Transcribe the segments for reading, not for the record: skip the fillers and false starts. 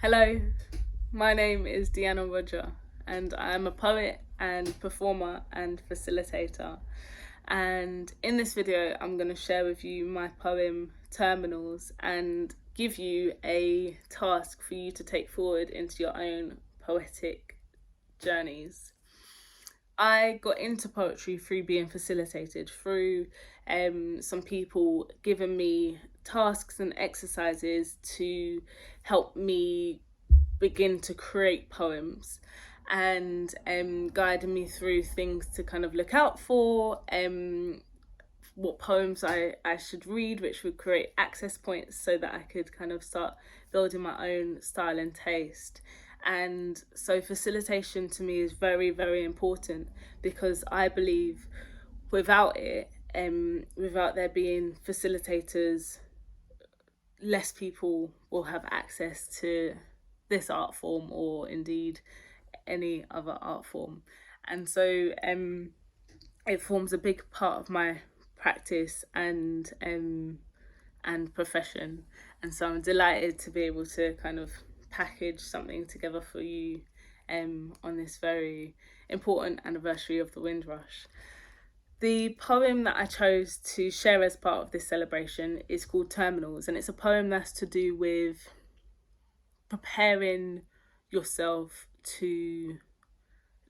Hello, my name is Deanna Rodger, and I'm a poet and performer and facilitator. And in this video, I'm going to share with you my poem Terminals and give you a task for you to take forward into your own poetic journeys. I got into poetry through being facilitated, through some people giving me tasks and exercises to help me begin to create poems and guiding me through things to kind of look out for, what poems I should read, which would create access points so that I could kind of start building my own style and taste. And so facilitation to me is very, very important because I believe without it, without there being facilitators, less people will have access to this art form or indeed any other art form. And so it forms a big part of my practice and profession. And so I'm delighted to be able to kind of package something together for you on this very important anniversary of the Windrush. The poem that I chose to share as part of this celebration is called Terminals, and it's a poem that's to do with preparing yourself to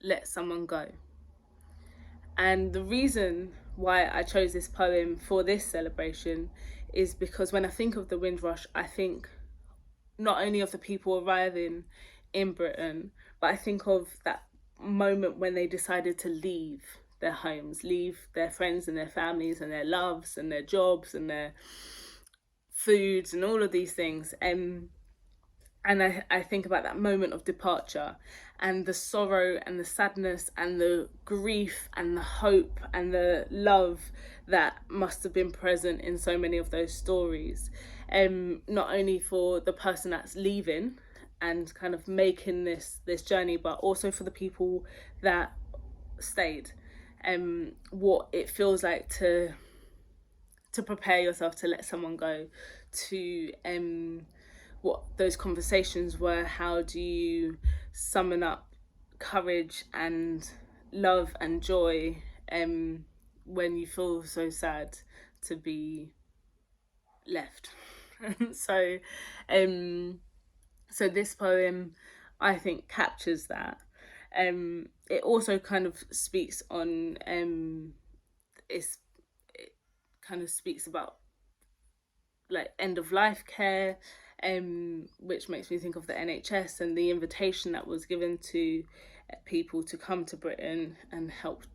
let someone go. And the reason why I chose this poem for this celebration is because when I think of the Windrush, I think not only of the people arriving in Britain, but I think of that moment when they decided to leave their homes, leave their friends and their families and their loves and their jobs and their foods and all of these things. And I think about that moment of departure and the sorrow and the sadness and the grief and the hope and the love that must have been present in so many of those stories. Not only for the person that's leaving and kind of making this journey, but also for the people that stayed. What it feels like to prepare yourself to let someone go, to what those conversations were. How do you summon up courage and love and joy when you feel so sad to be left? so so this poem, I think, captures that. It also kind of speaks on it kind of speaks about like end of life care, which makes me think of the NHS and the invitation that was given to people to come to Britain and help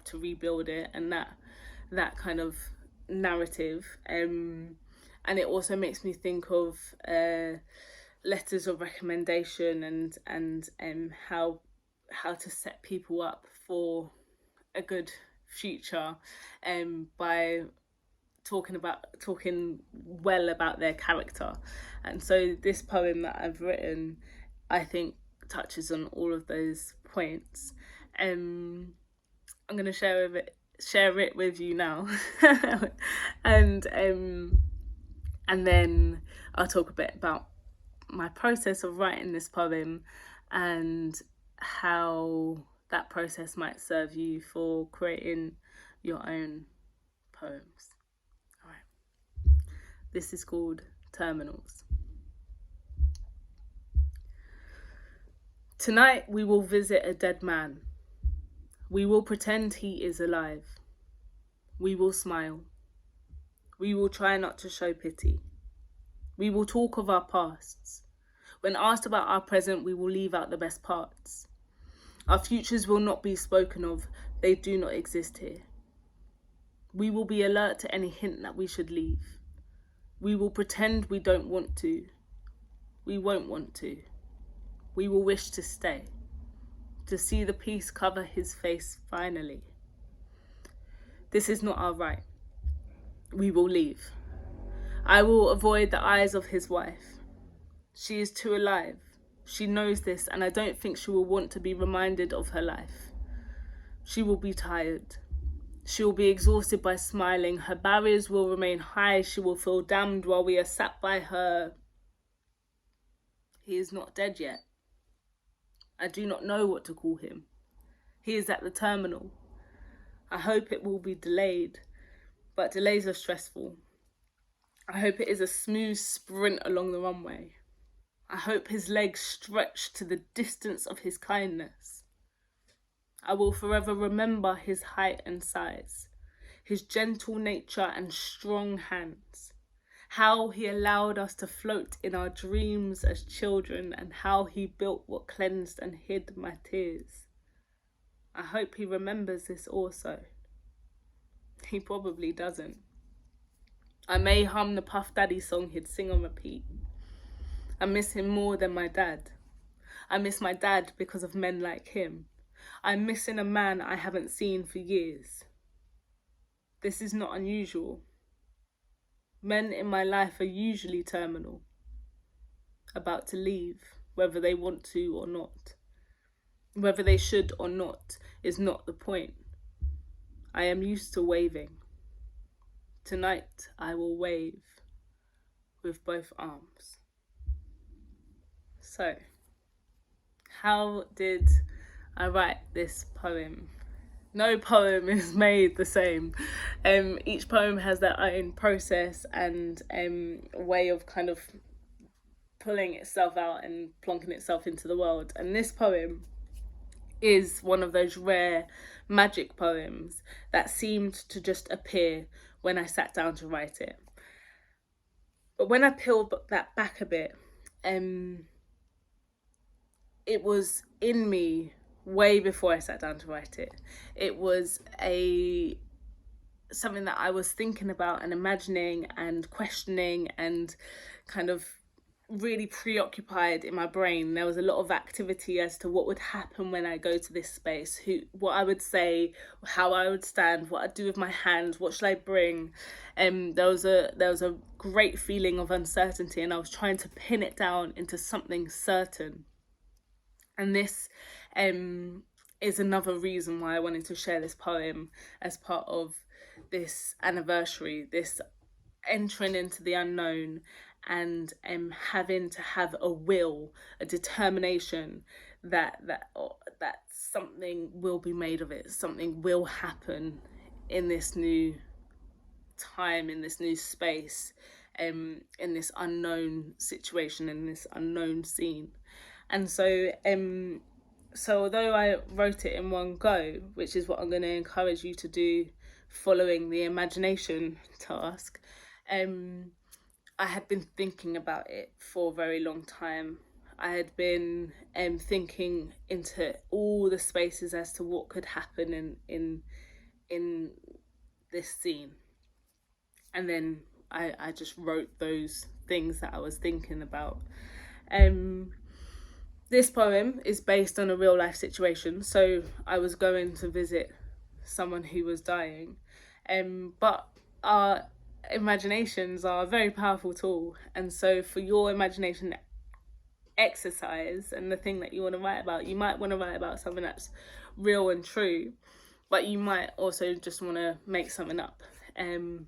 to rebuild it, and that kind of narrative. And it also makes me think of letters of recommendation and how to set people up for a good future by talking well about their character. And so this poem that I've written, I think, touches on all of those points. I'm going to share it with you now. and then I'll talk a bit about my process of writing this poem and how that process might serve you for creating your own poems. All right. This is called Terminals. Tonight we will visit a dead man. We will pretend he is alive. We will smile. We will try not to show pity. We will talk of our pasts. When asked about our present, we will leave out the best parts. Our futures will not be spoken of. They do not exist here. We will be alert to any hint that we should leave. We will pretend we don't want to. We won't want to. We will wish to stay, to see the peace cover his face finally. This is not our right. We will leave. I will avoid the eyes of his wife. She is too alive. She knows this, and I don't think she will want to be reminded of her life. She will be tired. She will be exhausted by smiling. Her barriers will remain high. She will feel damned while we are sat by her He is not dead yet. I do not know what to call him. He is at the terminal. I hope it will be delayed, but delays are stressful. I hope it is a smooth sprint along the runway. I hope his legs stretch to the distance of his kindness. I will forever remember his height and size, his gentle nature and strong hands, how he allowed us to float in our dreams as children, and how he built what cleansed and hid my tears. I hope he remembers this also. He probably doesn't. I may hum the Puff Daddy song he'd sing on repeat. I miss him more than my dad. I miss my dad because of men like him. I'm missing a man I haven't seen for years. This is not unusual. Men in my life are usually terminal, about to leave, whether they want to or not. Whether they should or not is not the point. I am used to waving. Tonight I will wave with both arms. So, how did I write this poem? No poem is made the same. Each poem has their own process and way of kind of pulling itself out and plonking itself into the world. And this poem is one of those rare magic poems that seemed to just appear when I sat down to write it. But when I peeled that back a bit, it was in me way before I sat down to write it. It was something that I was thinking about and imagining and questioning and kind of really preoccupied in my brain. There was a lot of activity as to what would happen when I go to this space, what I would say, how I would stand, what I'd do with my hands, what should I bring. There was a great feeling of uncertainty, and I was trying to pin it down into something certain. And this is another reason why I wanted to share this poem as part of this anniversary, this entering into the unknown and having to have a will, a determination that something will be made of it, something will happen in this new time, in this new space, in this unknown situation, in this unknown scene. And so although I wrote it in one go, which is what I'm going to encourage you to do following the imagination task, I had been thinking about it for a very long time. I had been thinking into all the spaces as to what could happen in this scene. And then I just wrote those things that I was thinking about. This poem is based on a real life situation. So I was going to visit someone who was dying. But our imaginations are a very powerful tool. And so for your imagination exercise and the thing that you want to write about, you might want to write about something that's real and true, but you might also just want to make something up. And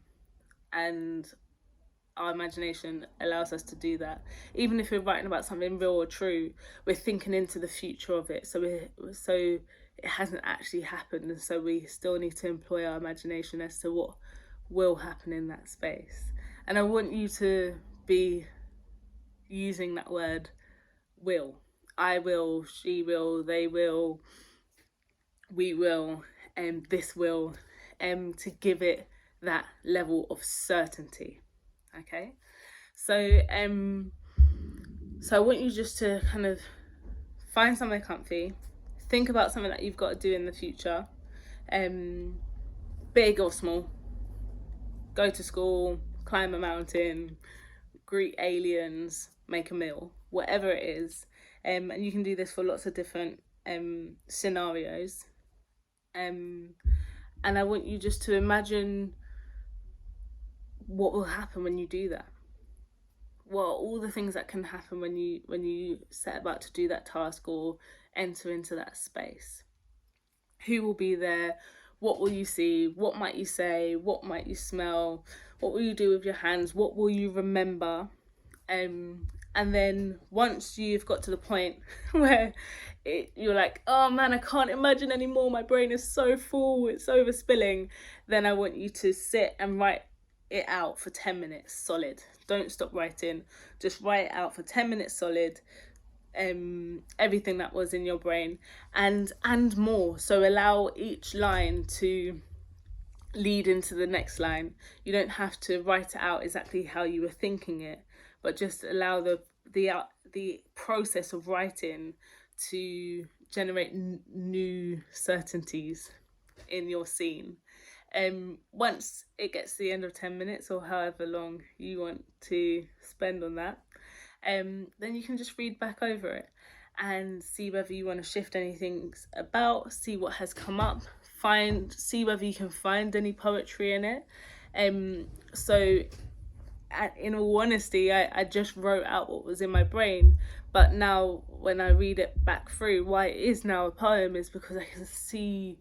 our imagination allows us to do that. Even if we're writing about something real or true, we're thinking into the future of it. So it hasn't actually happened, and so we still need to employ our imagination as to what will happen in that space. And I want you to be using that word will. I will, she will, they will, we will, this will, to give it that level of certainty. Okay, so I want you just to kind of find somewhere comfy, think about something that you've got to do in the future, big or small. Go to school, climb a mountain, greet aliens, make a meal, whatever it is. And you can do this for lots of different scenarios. And I want you just to imagine what will happen when you do that. What are all the things that can happen when you set about to do that task or enter into that space? Who will be there? What will you see? What might you say? What might you smell? What will you do with your hands? What will you remember? And And then once you've got to the point where you're like, oh man, I can't imagine anymore, my brain is so full, it's overspilling, then I want you to sit and write it out for 10 minutes solid. Don't stop writing, just write it out for 10 minutes solid, everything that was in your brain, and more. So allow each line to lead into the next line. You don't have to write it out exactly how you were thinking it, but just allow the process of writing to generate new certainties in your scene. Once it gets to the end of 10 minutes or however long you want to spend on that, then you can just read back over it and see whether you want to shift anything about, see what has come up, see whether you can find any poetry in it. So in all honesty, I just wrote out what was in my brain, but now when I read it back through, why it is now a poem is because I can see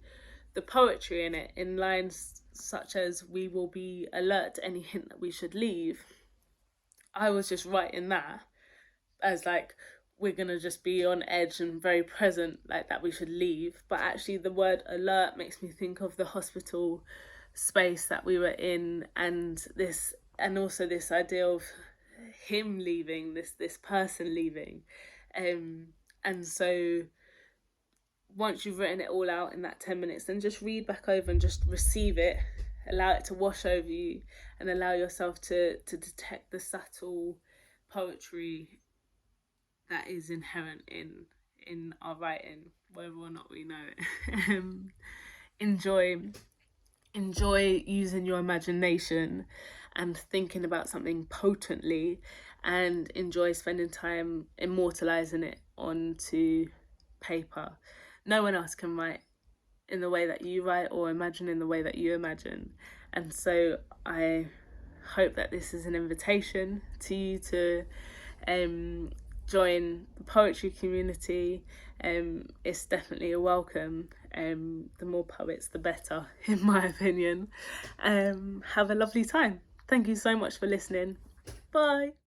the poetry in it, in lines such as, we will be alert to any hint that we should leave. I was just writing that as like, we're gonna just be on edge and very present, like that we should leave. But actually the word alert makes me think of the hospital space that we were in, and also this idea of him leaving, this person leaving. And so once you've written it all out in that 10 minutes, then just read back over and just receive it, allow it to wash over you, and allow yourself to detect the subtle poetry that is inherent in our writing, whether or not we know it. Enjoy using your imagination and thinking about something potently, and enjoy spending time immortalizing it onto paper. No one else can write in the way that you write or imagine in the way that you imagine. And so I hope that this is an invitation to you to join the poetry community. It's definitely a welcome. The more poets, the better, in my opinion. Have a lovely time. Thank you so much for listening. Bye.